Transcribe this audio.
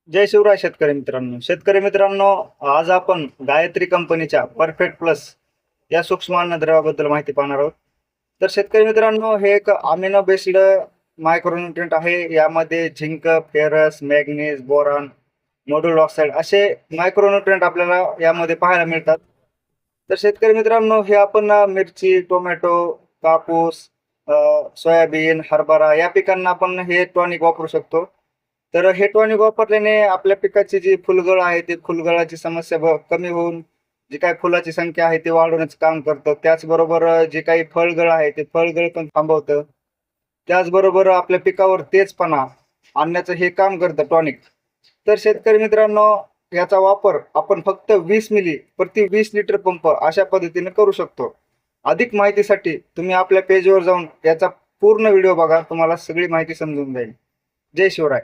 जय शिवराय शेतकरी मित्रांनो, आज आपण गायत्री कंपनीच्या परफेक्ट प्लस या सूक्ष्म अन्नद्रव्याबद्दल माहिती पाहणार आहोत. तर शेतकरी मित्रांनो, हे एक अमिनो बेस्ड मायक्रोन्युट्रिएंट आहे. यामध्ये zinc, ferrous, manganese, boron, module oxide असे मायक्रोन्युट्रिएंट आपल्याला यामध्ये पाहायला मिळतात. तर शेतकरी मित्रांनो, हे आपण मिरची, टोमॅटो, कापूस, सोयाबीन, हरभरा या पिकांना आपण हे टॉनिक वापरू शकतो. तर हे टॉनिक वापरल्याने आपल्या पिकाची जी फुलगळ आहे ती फुलगळाची समस्या कमी होऊन जी काही फुलाची संख्या आहे ती वाढवण्याचं काम करतं. त्याचबरोबर जी काही फळगळ आहे ते फळगळ पण थांबवतं. त्याचबरोबर आपल्या पिकावर तेजपणा आणण्याचं हे काम करतं टॉनिक. तर शेतकरी मित्रांनो, याचा वापर आपण फक्त 20 मिली प्रति 20 लिटर पंप अशा पद्धतीने करू शकतो. अधिक माहितीसाठी तुम्ही आपल्या पेजवर जाऊन याचा पूर्ण व्हिडिओ बघा, तुम्हाला सगळी माहिती समजून जाईल. जय शिवराय.